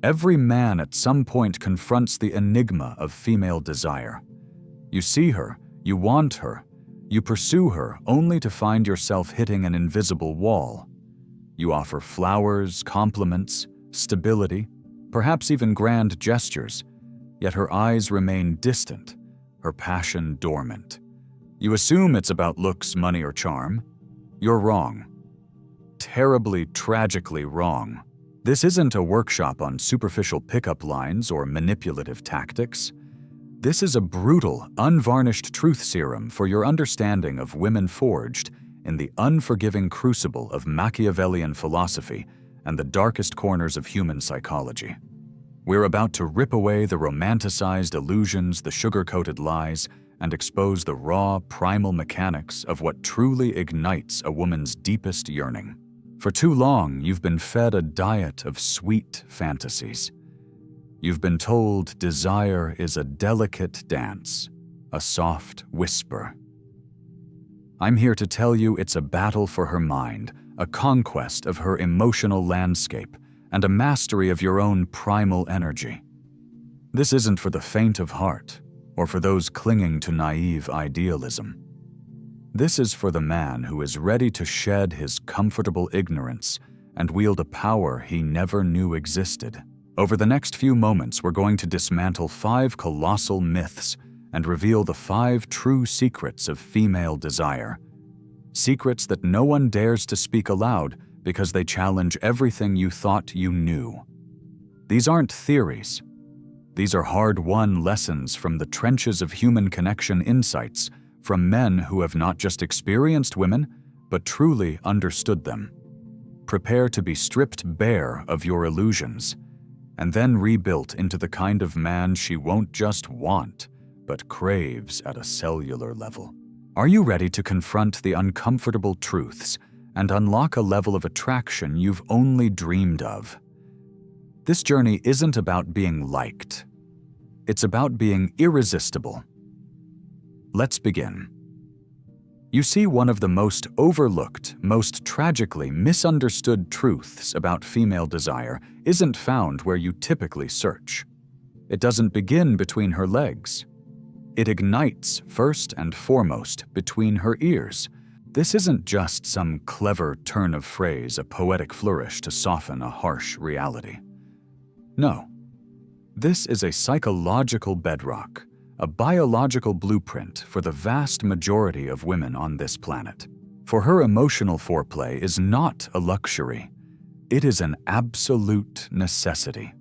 Every man at some point confronts the enigma of female desire. You see her, you want her, you pursue her only to find yourself hitting an invisible wall. You offer flowers, compliments, stability, perhaps even grand gestures, yet her eyes remain distant, her passion dormant. You assume it's about looks, money, or charm. You're wrong. Terribly, tragically wrong. This isn't a workshop on superficial pickup lines or manipulative tactics. This is a brutal, unvarnished truth serum for your understanding of women forged in the unforgiving crucible of Machiavellian philosophy and the darkest corners of human psychology. We're about to rip away the romanticized illusions, the sugar-coated lies, and expose the raw, primal mechanics of what truly ignites a woman's deepest yearning. For too long, you've been fed a diet of sweet fantasies. You've been told desire is a delicate dance, a soft whisper. I'm here to tell you it's a battle for her mind, a conquest of her emotional landscape, and a mastery of your own primal energy. This isn't for the faint of heart, or for those clinging to naive idealism. This is for the man who is ready to shed his comfortable ignorance and wield a power he never knew existed. Over the next few moments, we're going to dismantle 5 colossal myths and reveal the 5 true secrets of female desire. Secrets that no one dares to speak aloud because they challenge everything you thought you knew. These aren't theories. These are hard-won lessons from the trenches of human connection insights from men who have not just experienced women, but truly understood them. Prepare to be stripped bare of your illusions, and then rebuilt into the kind of man she won't just want, but craves at a cellular level. Are you ready to confront the uncomfortable truths and unlock a level of attraction you've only dreamed of? This journey isn't about being liked. It's about being irresistible. Let's begin. You see, one of the most overlooked, most tragically misunderstood truths about female desire isn't found where you typically search. It doesn't begin between her legs. It ignites first and foremost between her ears. This isn't just some clever turn of phrase, a poetic flourish to soften a harsh reality. No. This is a psychological bedrock, a biological blueprint for the vast majority of women on this planet. For her, emotional foreplay is not a luxury. It is an absolute necessity.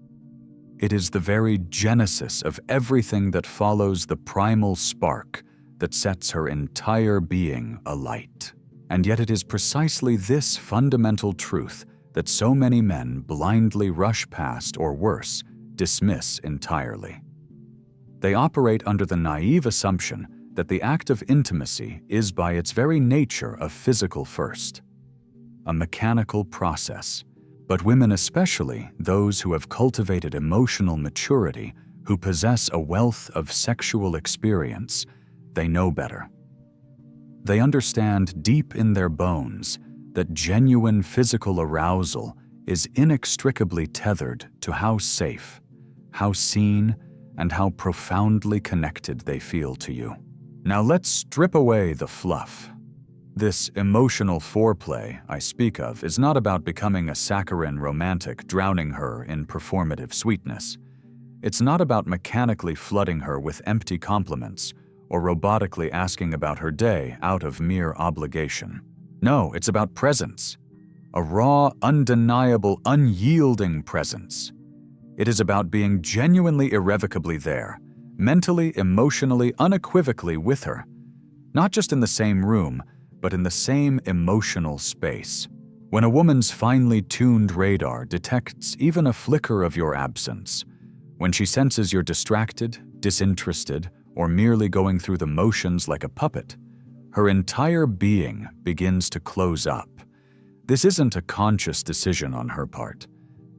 It is the very genesis of everything that follows the primal spark that sets her entire being alight. And yet it is precisely this fundamental truth that so many men blindly rush past, or worse, dismiss entirely. They operate under the naive assumption that the act of intimacy is by its very nature a physical first, a mechanical process. But women, especially those who have cultivated emotional maturity, who possess a wealth of sexual experience, they know better. They understand deep in their bones that genuine physical arousal is inextricably tethered to how safe, how seen, and how profoundly connected they feel to you. Now let's strip away the fluff. This emotional foreplay I speak of is not about becoming a saccharine romantic drowning her in performative sweetness. It's not about mechanically flooding her with empty compliments or robotically asking about her day out of mere obligation. No, it's about presence. A raw, undeniable, unyielding presence. It is about being genuinely irrevocably there, mentally, emotionally, unequivocally with her, not just in the same room, but in the same emotional space. When a woman's finely tuned radar detects even a flicker of your absence, when she senses you're distracted, disinterested, or merely going through the motions like a puppet, her entire being begins to close up. This isn't a conscious decision on her part.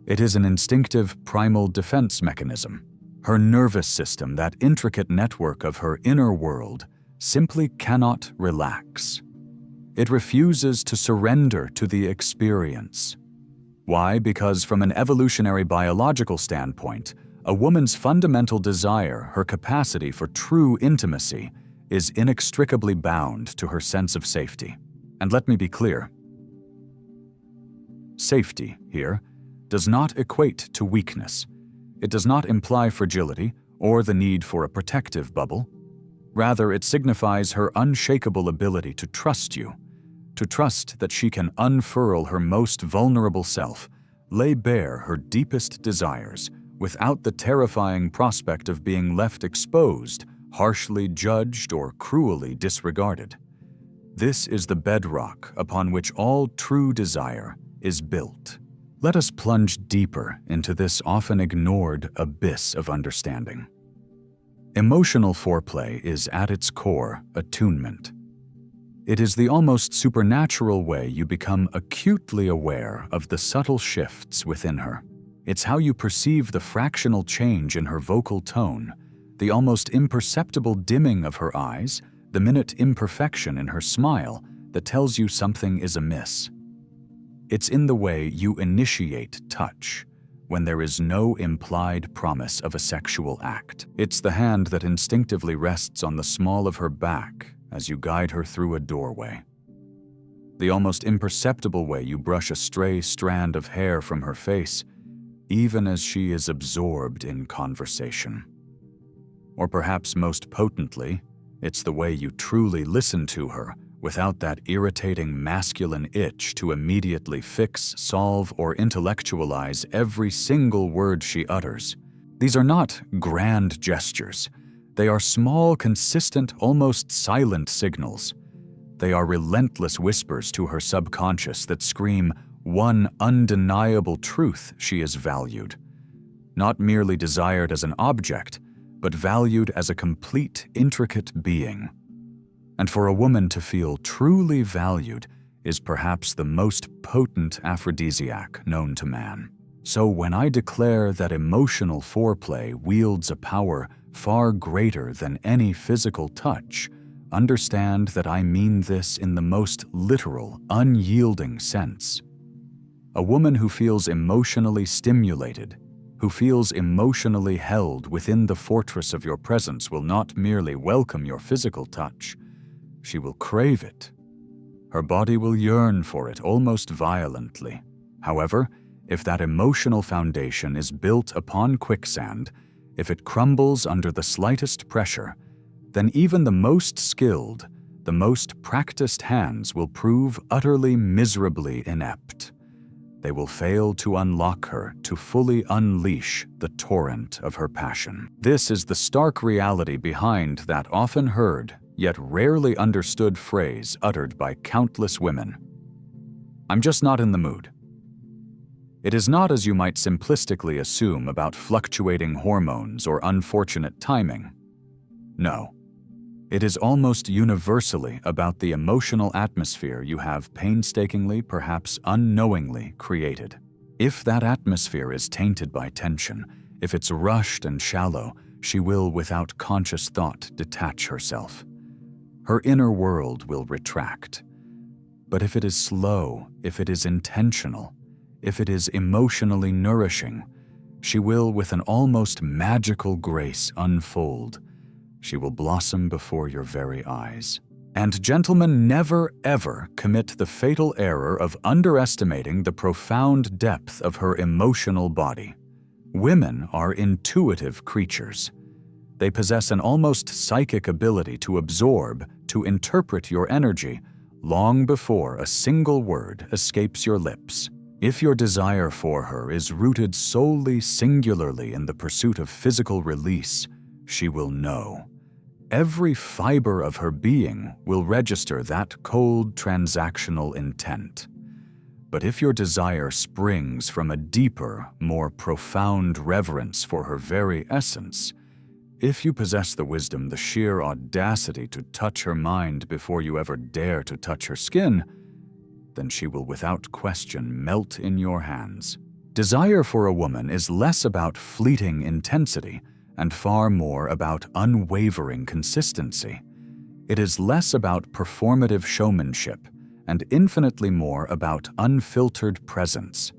It is an instinctive, primal defense mechanism. Her nervous system, that intricate network of her inner world, simply cannot relax. It refuses to surrender to the experience. Why? Because from an evolutionary biological standpoint, a woman's fundamental desire, her capacity for true intimacy, is inextricably bound to her sense of safety. And let me be clear. Safety, here, does not equate to weakness. It does not imply fragility or the need for a protective bubble. Rather, it signifies her unshakable ability to trust you, to trust that she can unfurl her most vulnerable self, lay bare her deepest desires, without the terrifying prospect of being left exposed, harshly judged, or cruelly disregarded. This is the bedrock upon which all true desire is built. Let us plunge deeper into this often ignored abyss of understanding. Emotional foreplay is at its core attunement. It is the almost supernatural way you become acutely aware of the subtle shifts within her. It's how you perceive the fractional change in her vocal tone, the almost imperceptible dimming of her eyes, the minute imperfection in her smile that tells you something is amiss. It's in the way you initiate touch, when there is no implied promise of a sexual act. It's the hand that instinctively rests on the small of her back as you guide her through a doorway. The almost imperceptible way you brush a stray strand of hair from her face, even as she is absorbed in conversation. Or perhaps most potently, it's the way you truly listen to her without that irritating masculine itch to immediately fix, solve, or intellectualize every single word she utters. These are not grand gestures. They are small, consistent, almost silent signals. They are relentless whispers to her subconscious that scream one undeniable truth: she is valued. Not merely desired as an object, but valued as a complete, intricate being. And for a woman to feel truly valued is perhaps the most potent aphrodisiac known to man. So when I declare that emotional foreplay wields a power far greater than any physical touch, understand that I mean this in the most literal, unyielding sense. A woman who feels emotionally stimulated, who feels emotionally held within the fortress of your presence, will not merely welcome your physical touch, she will crave it. Her body will yearn for it almost violently. However, if that emotional foundation is built upon quicksand, if it crumbles under the slightest pressure, then even the most skilled, the most practiced hands will prove utterly miserably inept. They will fail to unlock her, to fully unleash the torrent of her passion. This is the stark reality behind that often heard, yet rarely understood phrase uttered by countless women. I'm just not in the mood. It is not as you might simplistically assume about fluctuating hormones or unfortunate timing. No. It is almost universally about the emotional atmosphere you have painstakingly, perhaps unknowingly, created. If that atmosphere is tainted by tension, if it's rushed and shallow, she will, without conscious thought, detach herself. Her inner world will retract. But if it is slow, if it is intentional, if it is emotionally nourishing, she will, with an almost magical grace, unfold. She will blossom before your very eyes. And gentlemen, never ever commit the fatal error of underestimating the profound depth of her emotional body. Women are intuitive creatures. They possess an almost psychic ability to absorb, to interpret your energy, long before a single word escapes your lips. If your desire for her is rooted solely singularly in the pursuit of physical release, she will know. Every fiber of her being will register that cold transactional intent. But if your desire springs from a deeper, more profound reverence for her very essence, if you possess the wisdom, the sheer audacity to touch her mind before you ever dare to touch her skin, then she will without question melt in your hands. Desire for a woman is less about fleeting intensity and far more about unwavering consistency. It is less about performative showmanship and infinitely more about unfiltered presence.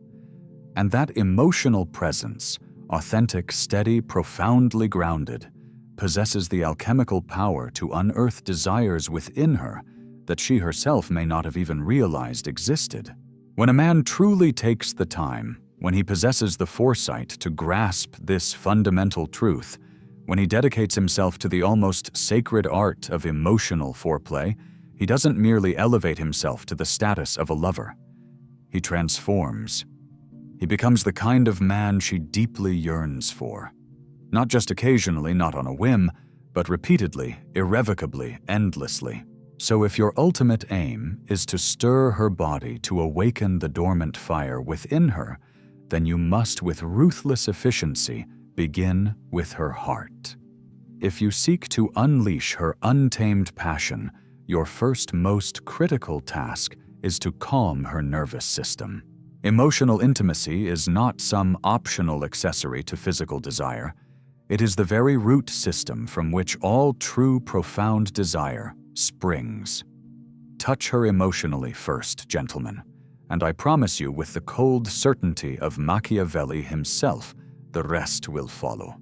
And that emotional presence, authentic, steady, profoundly grounded, possesses the alchemical power to unearth desires within her that she herself may not have even realized existed. When a man truly takes the time, when he possesses the foresight to grasp this fundamental truth, when he dedicates himself to the almost sacred art of emotional foreplay, he doesn't merely elevate himself to the status of a lover. He transforms. He becomes the kind of man she deeply yearns for. Not just occasionally, not on a whim, but repeatedly, irrevocably, endlessly. So if your ultimate aim is to stir her body to awaken the dormant fire within her, then you must with ruthless efficiency begin with her heart. If you seek to unleash her untamed passion, your first most critical task is to calm her nervous system. Emotional intimacy is not some optional accessory to physical desire. It is the very root system from which all true profound desire springs. Touch her emotionally first, gentlemen, and I promise you with the cold certainty of Machiavelli himself, the rest will follow.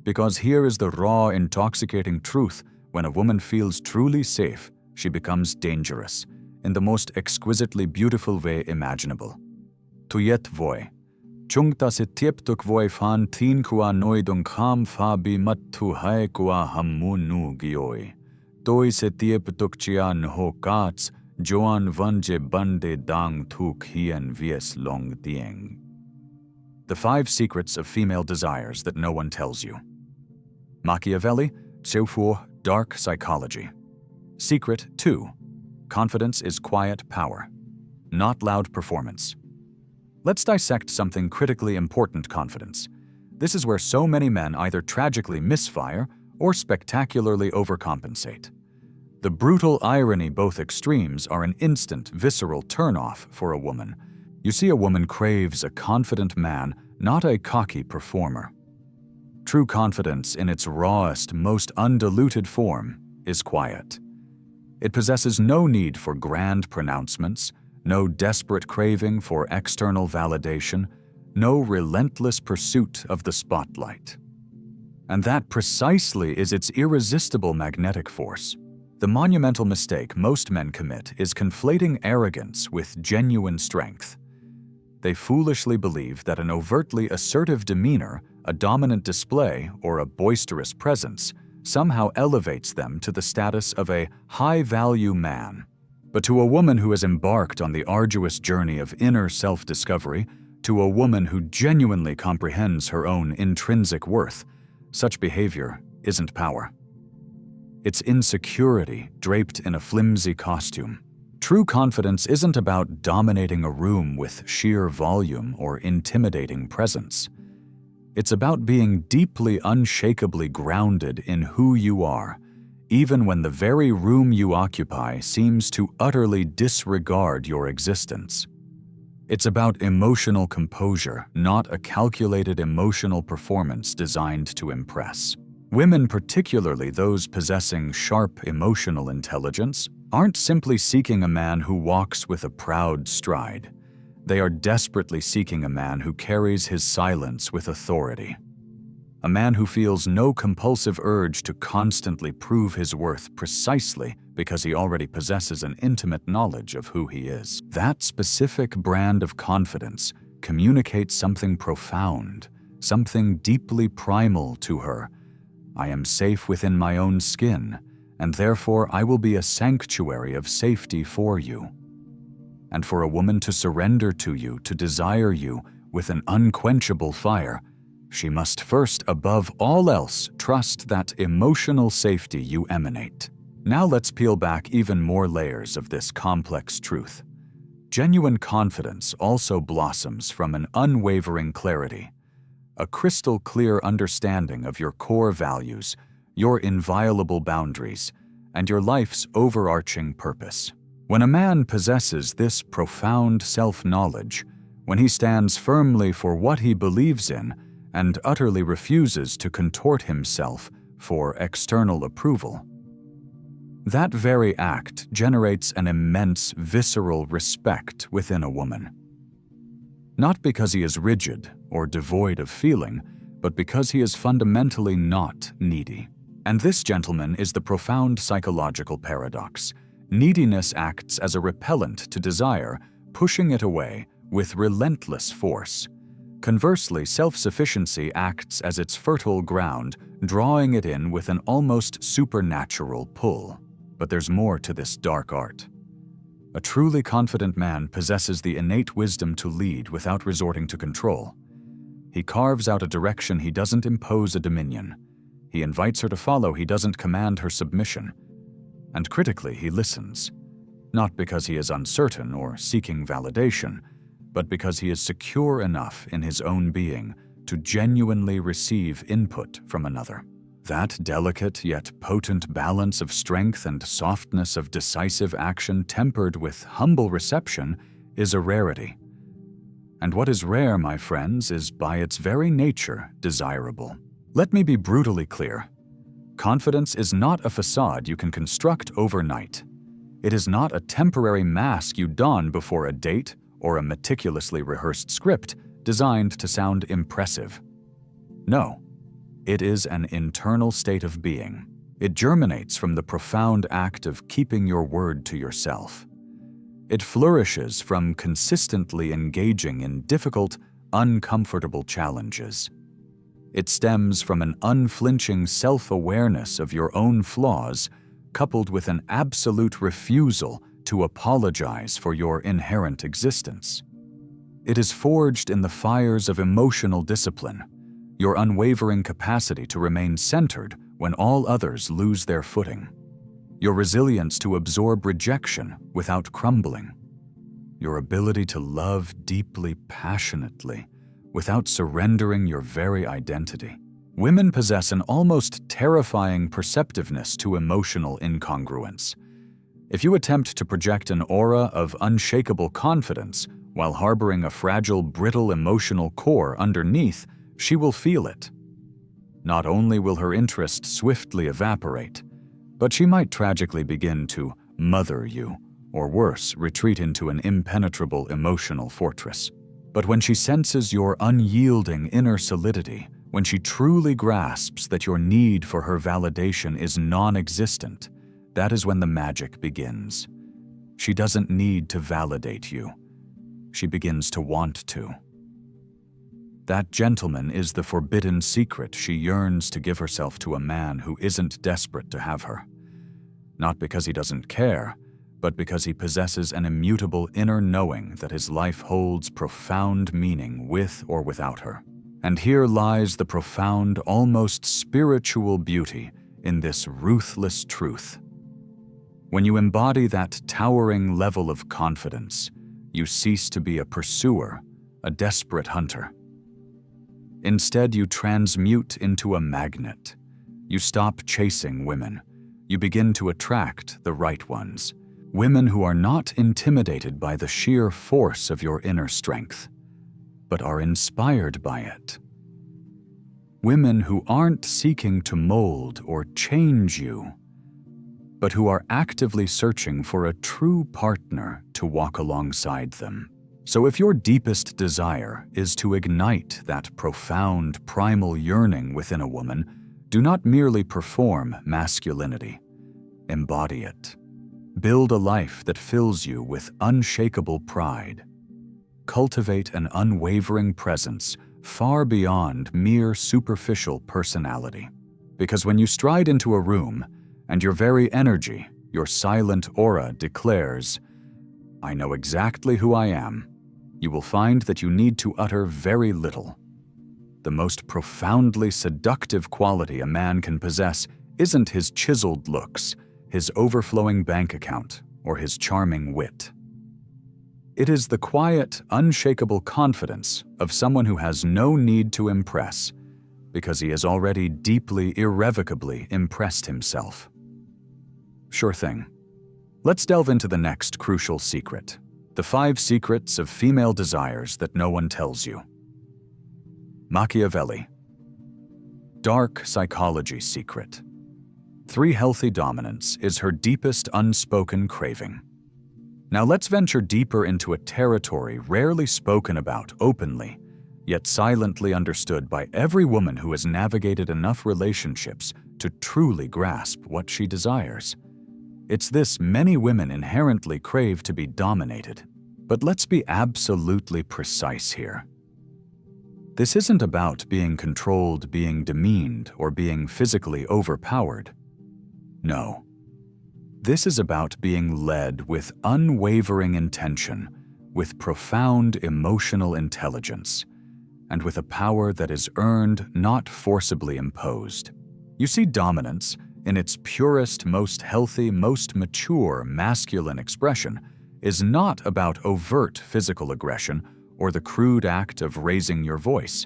Because here is the raw, intoxicating truth: when a woman feels truly safe, she becomes dangerous, in the most exquisitely beautiful way imaginable. Tuyet voi. Chungta se tieptuk voi fan tin kua noidung kham fabi mat tu hai kua hammunu gioi. Toi se tieptuk chian ho kats, joan vanje bande dang tuk hien vies long dieng. The 5 secrets of female desires that no one tells you. Machiavelli, Tseufo, dark psychology. Secret 2. Confidence is quiet power, not loud performance. Let's dissect something critically important: confidence. This is where so many men either tragically misfire or spectacularly overcompensate. The brutal irony, both extremes, are an instant, visceral turn-off for a woman. You see, a woman craves a confident man, not a cocky performer. True confidence in its rawest, most undiluted form is quiet. It possesses no need for grand pronouncements, no desperate craving for external validation, no relentless pursuit of the spotlight. And that precisely is its irresistible magnetic force. The monumental mistake most men commit is conflating arrogance with genuine strength. They foolishly believe that an overtly assertive demeanor, a dominant display, or a boisterous presence somehow elevates them to the status of a high-value man. But to a woman who has embarked on the arduous journey of inner self-discovery, to a woman who genuinely comprehends her own intrinsic worth, such behavior isn't power. It's insecurity draped in a flimsy costume. True confidence isn't about dominating a room with sheer volume or intimidating presence. It's about being deeply, unshakably grounded in who you are, even when the very room you occupy seems to utterly disregard your existence. It's about emotional composure, not a calculated emotional performance designed to impress. Women, particularly those possessing sharp emotional intelligence, aren't simply seeking a man who walks with a proud stride. They are desperately seeking a man who carries his silence with authority. A man who feels no compulsive urge to constantly prove his worth precisely because he already possesses an intimate knowledge of who he is. That specific brand of confidence communicates something profound, something deeply primal to her. I am safe within my own skin, and therefore I will be a sanctuary of safety for you. And for a woman to surrender to you, to desire you with an unquenchable fire, she must first, above all else, trust that emotional safety you emanate. Now let's peel back even more layers of this complex truth. Genuine confidence also blossoms from an unwavering clarity, a crystal clear understanding of your core values, your inviolable boundaries, and your life's overarching purpose. When a man possesses this profound self-knowledge, when he stands firmly for what he believes in and utterly refuses to contort himself for external approval, that very act generates an immense visceral respect within a woman. Not because he is rigid or devoid of feeling, but because he is fundamentally not needy. And this, gentlemen, is the profound psychological paradox. Neediness acts as a repellent to desire, pushing it away with relentless force. Conversely, self-sufficiency acts as its fertile ground, drawing it in with an almost supernatural pull. But there's more to this dark art. A truly confident man possesses the innate wisdom to lead without resorting to control. He carves out a direction, he doesn't impose a dominion. He invites her to follow, he doesn't command her submission. And critically, he listens. Not because he is uncertain or seeking validation, but because he is secure enough in his own being to genuinely receive input from another. That delicate yet potent balance of strength and softness of decisive action tempered with humble reception is a rarity. And what is rare, my friends, is by its very nature desirable. Let me be brutally clear. Confidence is not a facade you can construct overnight. It is not a temporary mask you don before a date or a meticulously rehearsed script designed to sound impressive. No. It is an internal state of being. It germinates from the profound act of keeping your word to yourself. It flourishes from consistently engaging in difficult, uncomfortable challenges. It stems from an unflinching self-awareness of your own flaws, coupled with an absolute refusal to apologize for your inherent existence. It is forged in the fires of emotional discipline, your unwavering capacity to remain centered when all others lose their footing, your resilience to absorb rejection without crumbling, your ability to love deeply, passionately, without surrendering your very identity. Women possess an almost terrifying perceptiveness to emotional incongruence. If you attempt to project an aura of unshakable confidence while harboring a fragile, brittle emotional core underneath, she will feel it. Not only will her interest swiftly evaporate, but she might tragically begin to mother you, or worse, retreat into an impenetrable emotional fortress. But when she senses your unyielding inner solidity, when she truly grasps that your need for her validation is non-existent, that is when the magic begins. She doesn't need to validate you. She begins to want to. That, gentleman, is the forbidden secret she yearns to give herself to a man who isn't desperate to have her. Not because he doesn't care, but because he possesses an immutable inner knowing that his life holds profound meaning with or without her. And here lies the profound, almost spiritual beauty in this ruthless truth. When you embody that towering level of confidence, you cease to be a pursuer, a desperate hunter. Instead, you transmute into a magnet. You stop chasing women. You begin to attract the right ones. Women who are not intimidated by the sheer force of your inner strength, but are inspired by it. Women who aren't seeking to mold or change you, but who are actively searching for a true partner to walk alongside them. So if your deepest desire is to ignite that profound, primal yearning within a woman, do not merely perform masculinity. Embody it. Build a life that fills you with unshakable pride. Cultivate an unwavering presence far beyond mere superficial personality. Because when you stride into a room, and your very energy, your silent aura declares, "I know exactly who I am," you will find that you need to utter very little. The most profoundly seductive quality a man can possess isn't his chiseled looks, his overflowing bank account, or his charming wit. It is the quiet, unshakable confidence of someone who has no need to impress, because he has already deeply, irrevocably impressed himself. Sure thing. Let's delve into the next crucial secret. The 5 secrets of female desires that no one tells you. Machiavelli. Dark psychology secret. 3 healthy dominance is her deepest unspoken craving. Now let's venture deeper into a territory rarely spoken about openly, yet silently understood by every woman who has navigated enough relationships to truly grasp what she desires. It's this many women inherently crave to be dominated. But let's be absolutely precise here. This isn't about being controlled, being demeaned, or being physically overpowered. No. This is about being led with unwavering intention, with profound emotional intelligence, and with a power that is earned, not forcibly imposed. You see, dominance, in its purest, most healthy, most mature masculine expression, is not about overt physical aggression or the crude act of raising your voice.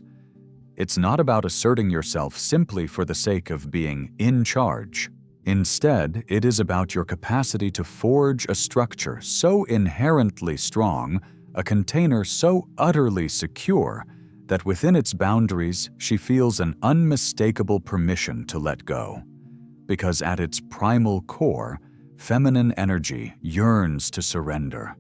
It's not about asserting yourself simply for the sake of being in charge. Instead, it is about your capacity to forge a structure so inherently strong, a container so utterly secure, that within its boundaries she feels an unmistakable permission to let go. Because at its primal core, feminine energy yearns to surrender.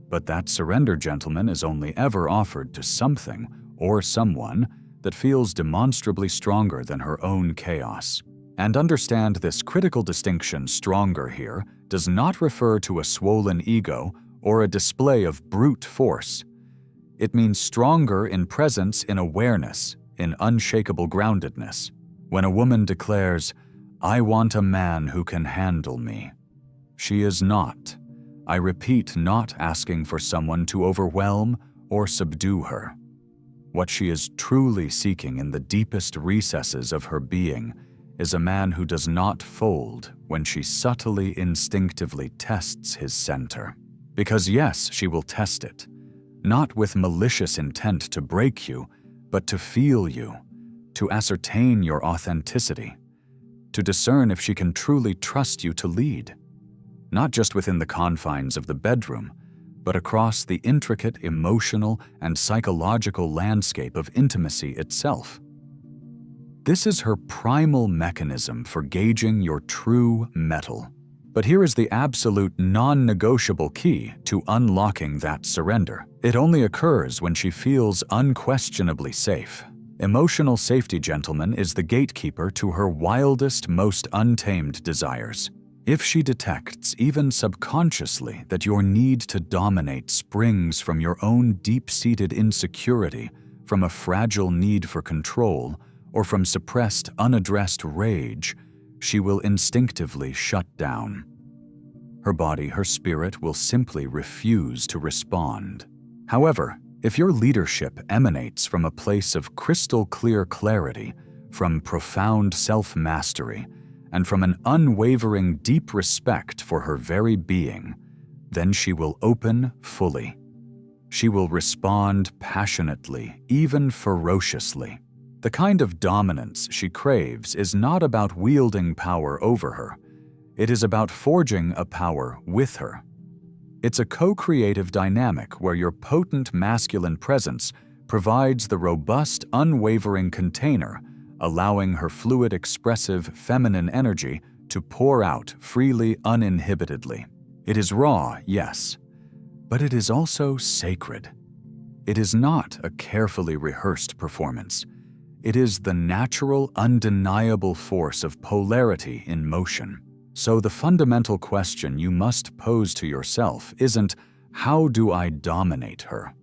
But that surrender, gentlemen, is only ever offered to something or someone that feels demonstrably stronger than her own chaos. And understand this critical distinction, stronger here, does not refer to a swollen ego or a display of brute force. It means stronger in presence, in awareness, in unshakable groundedness. When a woman declares, "I want a man who can handle me," she is not, I repeat, not asking for someone to overwhelm or subdue her. What she is truly seeking in the deepest recesses of her being is a man who does not fold when she subtly, instinctively tests his center. Because yes, she will test it, not with malicious intent to break you, but to feel you, to ascertain your authenticity, to discern if she can truly trust you to lead, not just within the confines of the bedroom, but across the intricate emotional and psychological landscape of intimacy itself. This is her primal mechanism for gauging your true mettle. But here is the absolute non-negotiable key to unlocking that surrender. It only occurs when she feels unquestionably safe. Emotional safety, gentlemen, is the gatekeeper to her wildest, most untamed desires. If she detects, even subconsciously, that your need to dominate springs from your own deep-seated insecurity, from a fragile need for control, or from suppressed, unaddressed rage, she will instinctively shut down. Her body, her spirit will simply refuse to respond. However, if your leadership emanates from a place of crystal-clear clarity, from profound self-mastery, and from an unwavering deep respect for her very being, then she will open fully. She will respond passionately, even ferociously. The kind of dominance she craves is not about wielding power over her. It is about forging a power with her. It's a co-creative dynamic where your potent masculine presence provides the robust, unwavering container, allowing her fluid, expressive, feminine energy to pour out freely, uninhibitedly. It is raw, yes, but it is also sacred. It is not a carefully rehearsed performance. It is the natural, undeniable force of polarity in motion. So the fundamental question you must pose to yourself isn't, how do I dominate her?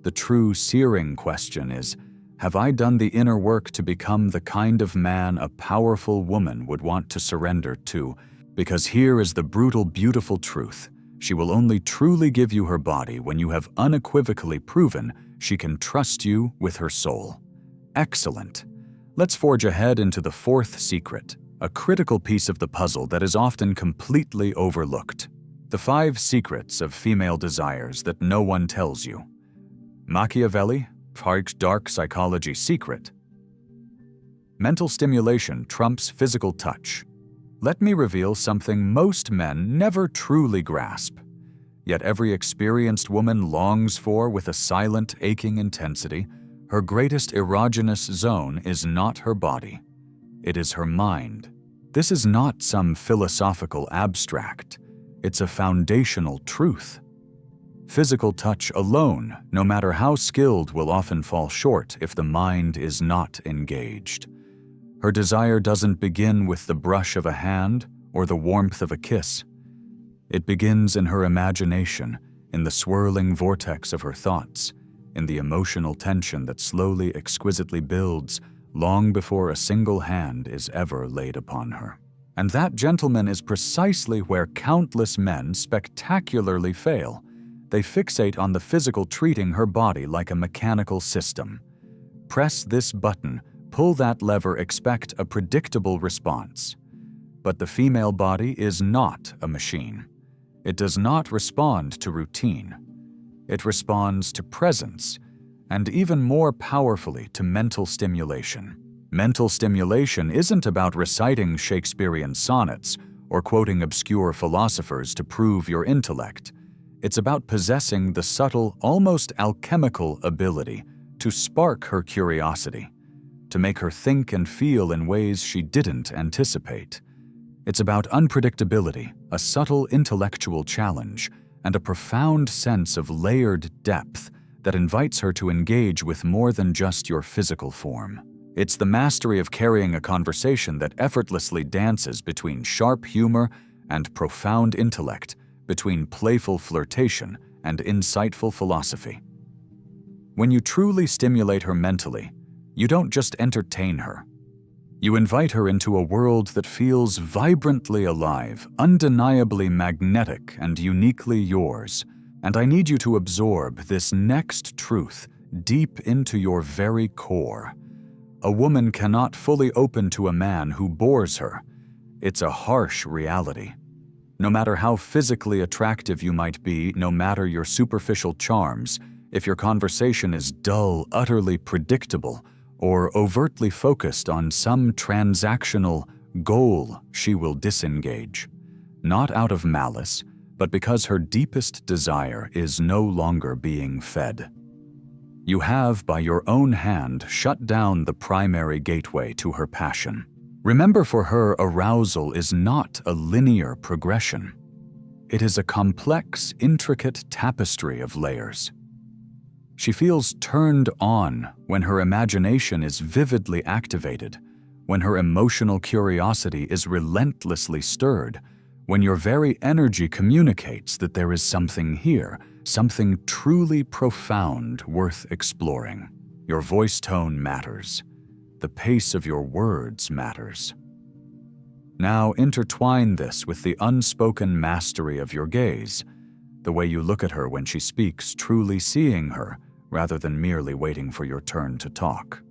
The true searing question is, have I done the inner work to become the kind of man a powerful woman would want to surrender to? Because here is the brutal, beautiful truth. She will only truly give you her body when you have unequivocally proven she can trust you with her soul. Excellent. Let's forge ahead into the fourth secret, a critical piece of the puzzle that is often completely overlooked. The 5 secrets of female desires that no one tells you. Machiavelli, dark psychology secret. Mental stimulation trumps physical touch. Let me reveal something most men never truly grasp, yet every experienced woman longs for with a silent, aching intensity. Her greatest erogenous zone is not her body. It is her mind. This is not some philosophical abstract. It's a foundational truth. Physical touch alone, no matter how skilled, will often fall short if the mind is not engaged. Her desire doesn't begin with the brush of a hand or the warmth of a kiss. It begins in her imagination, in the swirling vortex of her thoughts, in the emotional tension that slowly, exquisitely builds long before a single hand is ever laid upon her. And that, gentlemen, is precisely where countless men spectacularly fail. They fixate on the physical, treating her body like a mechanical system. Press this button, pull that lever, expect a predictable response. But the female body is not a machine. It does not respond to routine. It responds to presence, and even more powerfully to mental stimulation. Mental stimulation isn't about reciting Shakespearean sonnets or quoting obscure philosophers to prove your intellect. It's about possessing the subtle, almost alchemical ability to spark her curiosity, to make her think and feel in ways she didn't anticipate. It's about unpredictability, a subtle intellectual challenge, and a profound sense of layered depth that invites her to engage with more than just your physical form. It's the mastery of carrying a conversation that effortlessly dances between sharp humor and profound intellect, between playful flirtation and insightful philosophy. When you truly stimulate her mentally, you don't just entertain her. You invite her into a world that feels vibrantly alive, undeniably magnetic, and uniquely yours. And I need you to absorb this next truth deep into your very core. A woman cannot fully open to a man who bores her. It's a harsh reality. No matter how physically attractive you might be, no matter your superficial charms, if your conversation is dull, utterly predictable, or overtly focused on some transactional goal, she will disengage. Not out of malice, but because her deepest desire is no longer being fed. You have, by your own hand, shut down the primary gateway to her passion. Remember, for her, arousal is not a linear progression. It is a complex, intricate tapestry of layers. She feels turned on when her imagination is vividly activated, when her emotional curiosity is relentlessly stirred, when your very energy communicates that there is something here, something truly profound worth exploring. Your voice tone matters. The pace of your words matters. Now intertwine this with the unspoken mastery of your gaze, the way you look at her when she speaks, truly seeing her, rather than merely waiting for your turn to talk.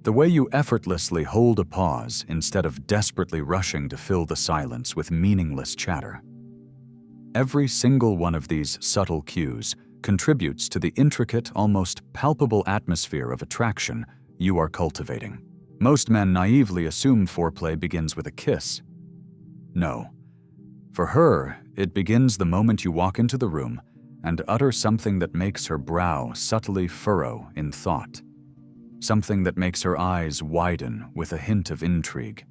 The way you effortlessly hold a pause instead of desperately rushing to fill the silence with meaningless chatter. Every single one of these subtle cues contributes to the intricate, almost palpable atmosphere of attraction you are cultivating. Most men naively assume foreplay begins with a kiss. No. For her, it begins the moment you walk into the room and utter something that makes her brow subtly furrow in thought, something that makes her eyes widen with a hint of intrigue,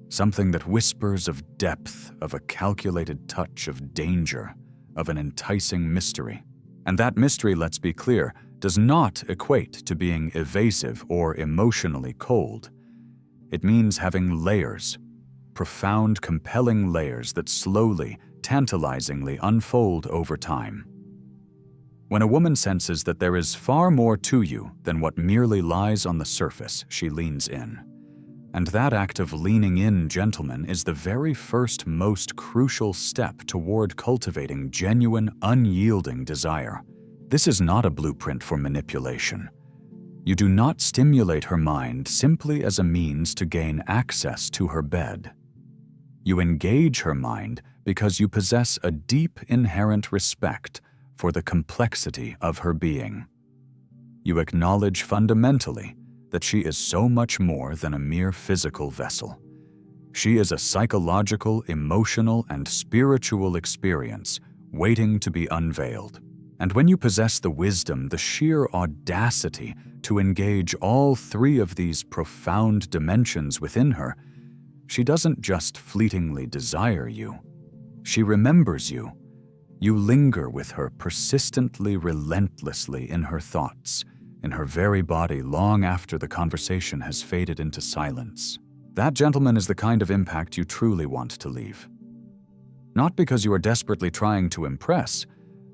something that whispers of depth, of a calculated touch of danger, of an enticing mystery. And that mystery, let's be clear, does not equate to being evasive or emotionally cold. It means having layers, profound, compelling layers that slowly, tantalizingly unfold over time. When a woman senses that there is far more to you than what merely lies on the surface, she leans in. And that act of leaning in, gentlemen, is the very first, most crucial step toward cultivating genuine, unyielding desire. This is not a blueprint for manipulation. You do not stimulate her mind simply as a means to gain access to her bed. You engage her mind because you possess a deep, inherent respect for the complexity of her being. You acknowledge fundamentally that she is so much more than a mere physical vessel. She is a psychological, emotional, and spiritual experience waiting to be unveiled. And when you possess the wisdom, the sheer audacity to engage all three of these profound dimensions within her, she doesn't just fleetingly desire you. She remembers you. You linger with her persistently, relentlessly in her thoughts, in her very body long after the conversation has faded into silence. That, gentleman, is the kind of impact you truly want to leave. Not because you are desperately trying to impress,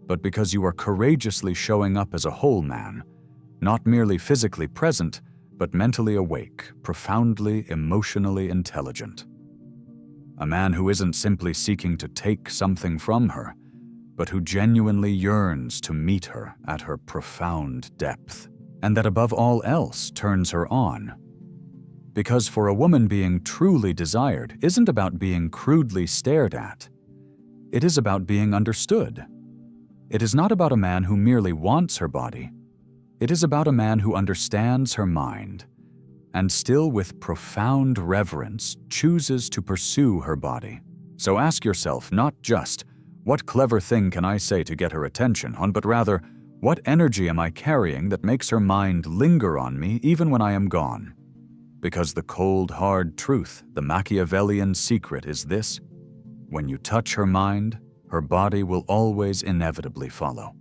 but because you are courageously showing up as a whole man, not merely physically present, but mentally awake, profoundly emotionally intelligent. A man who isn't simply seeking to take something from her, but who genuinely yearns to meet her at her profound depth, and that above all else turns her on. Because for a woman, being truly desired isn't about being crudely stared at. It is about being understood. It is not about a man who merely wants her body. It is about a man who understands her mind, and still with profound reverence chooses to pursue her body. So ask yourself not just, what clever thing can I say to get her attention on, but rather, what energy am I carrying that makes her mind linger on me even when I am gone? Because the cold, hard truth, the Machiavellian secret is this: when you touch her mind, her body will always inevitably follow.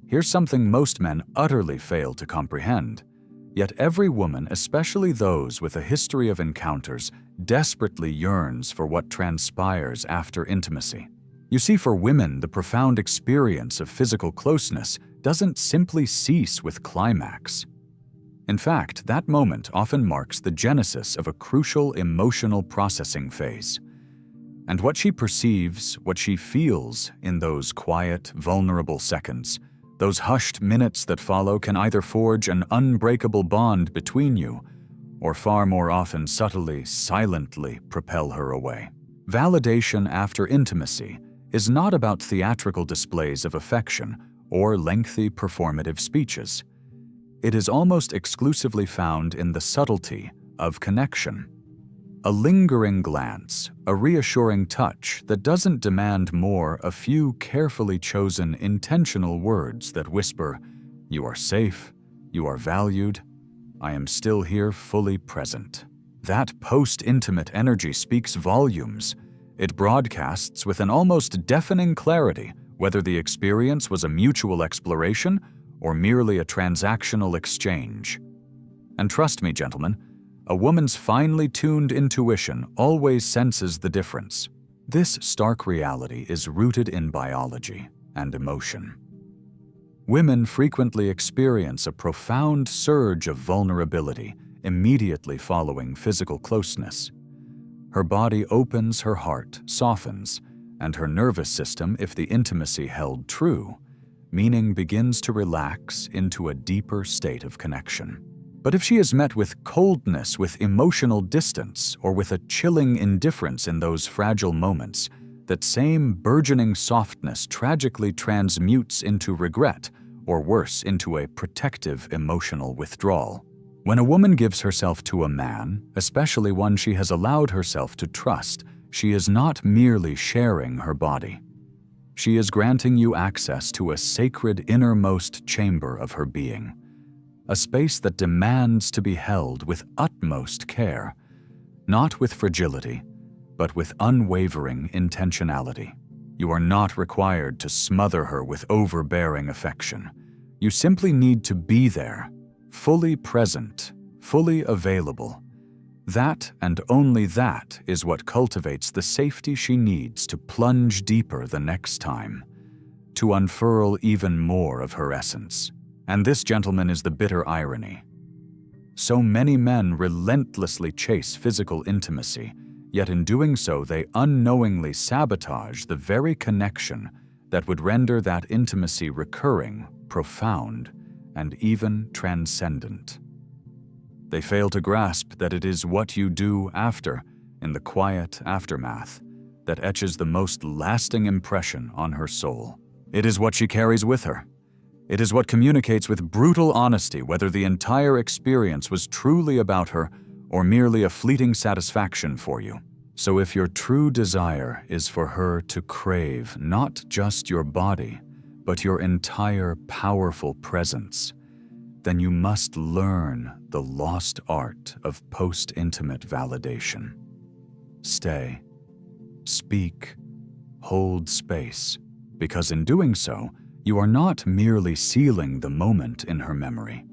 Here's something most men utterly fail to comprehend. Yet every woman, especially those with a history of encounters, desperately yearns for what transpires after intimacy. You see, for women, the profound experience of physical closeness doesn't simply cease with climax. In fact, that moment often marks the genesis of a crucial emotional processing phase. And what she perceives, what she feels in those quiet, vulnerable seconds, those hushed minutes that follow, can either forge an unbreakable bond between you, or far more often subtly, silently propel her away. Validation after intimacy is not about theatrical displays of affection or lengthy performative speeches. It is almost exclusively found in the subtlety of connection. A lingering glance, a reassuring touch that doesn't demand more, a few carefully chosen intentional words that whisper, "You are safe, you are valued, I am still here fully present." That post-intimate energy speaks volumes. It broadcasts with an almost deafening clarity whether the experience was a mutual exploration or merely a transactional exchange. And trust me, gentlemen, a woman's finely tuned intuition always senses the difference. This stark reality is rooted in biology and emotion. Women frequently experience a profound surge of vulnerability immediately following physical closeness. Her body opens, her heart softens, and her nervous system, if the intimacy held true, meaning begins to relax into a deeper state of connection. But if she is met with coldness, with emotional distance, or with a chilling indifference in those fragile moments, that same burgeoning softness tragically transmutes into regret, or worse, into a protective emotional withdrawal. When a woman gives herself to a man, especially one she has allowed herself to trust, she is not merely sharing her body. She is granting you access to a sacred innermost chamber of her being, a space that demands to be held with utmost care, not with fragility, but with unwavering intentionality. You are not required to smother her with overbearing affection. You simply need to be there, fully present, fully available. That and only that is what cultivates the safety she needs to plunge deeper the next time, to unfurl even more of her essence. And this, gentlemen, is the bitter irony. So many men relentlessly chase physical intimacy, yet in doing so they unknowingly sabotage the very connection that would render that intimacy recurring, profound, and even transcendent. They fail to grasp that it is what you do after, in the quiet aftermath, that etches the most lasting impression on her soul. It is what she carries with her. It is what communicates with brutal honesty whether the entire experience was truly about her or merely a fleeting satisfaction for you. So if your true desire is for her to crave not just your body, but your entire powerful presence, then you must learn the lost art of post-intimate validation. Stay, speak, hold space, because in doing so, you are not merely sealing the moment in her memory.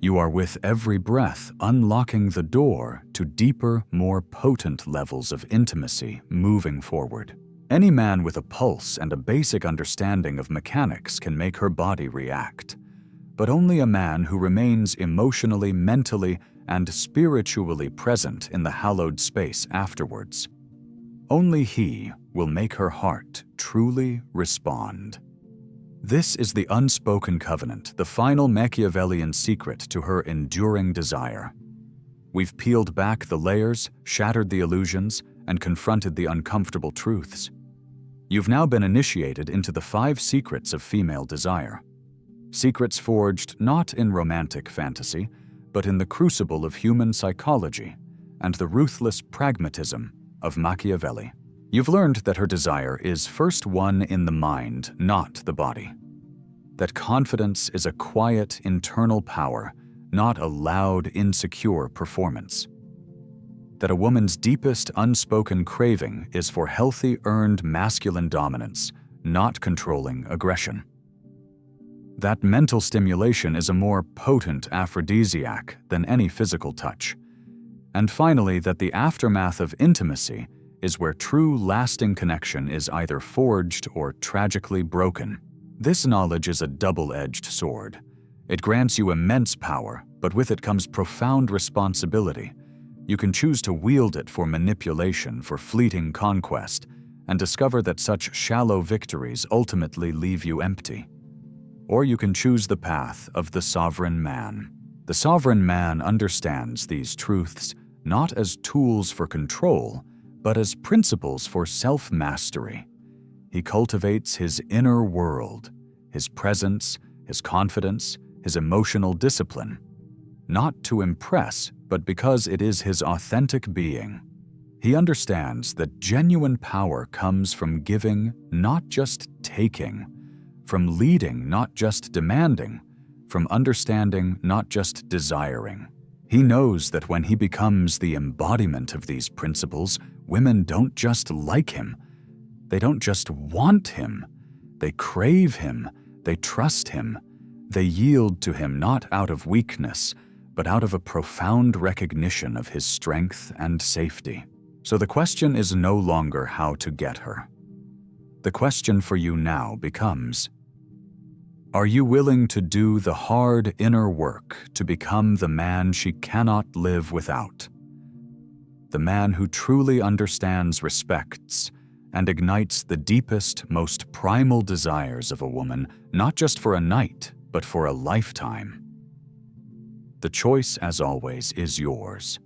You are with every breath unlocking the door to deeper, more potent levels of intimacy moving forward. Any man with a pulse and a basic understanding of mechanics can make her body react, but only a man who remains emotionally, mentally, and spiritually present in the hallowed space afterwards. Only he will make her heart truly respond. This is the unspoken covenant, the final Machiavellian secret to her enduring desire. We've peeled back the layers, shattered the illusions, and confronted the uncomfortable truths. You've now been initiated into the 5 secrets of female desire. Secrets forged not in romantic fantasy, but in the crucible of human psychology and the ruthless pragmatism of Machiavelli. You've learned that her desire is first won in the mind, not the body. That confidence is a quiet, internal power, not a loud, insecure performance. That a woman's deepest unspoken craving is for healthy, earned masculine dominance, not controlling aggression. That mental stimulation is a more potent aphrodisiac than any physical touch. And finally, that the aftermath of intimacy is where true, lasting connection is either forged or tragically broken. This knowledge is a double-edged sword. It grants you immense power, but with it comes profound responsibility. You can choose to wield it for manipulation, for fleeting conquest, and discover that such shallow victories ultimately leave you empty. Or you can choose the path of the sovereign man. The sovereign man understands these truths not as tools for control, but as principles for self-mastery. He cultivates his inner world, his presence, his confidence, his emotional discipline, not to impress, but because it is his authentic being. He understands that genuine power comes from giving, not just taking, from leading, not just demanding, from understanding, not just desiring. He knows that when he becomes the embodiment of these principles, women don't just like him. They don't just want him. They crave him. They trust him. They yield to him not out of weakness, but out of a profound recognition of his strength and safety. So the question is no longer how to get her. The question for you now becomes, are you willing to do the hard inner work to become the man she cannot live without? The man who truly understands, respects, and ignites the deepest, most primal desires of a woman, not just for a night, but for a lifetime. The choice, as always, is yours.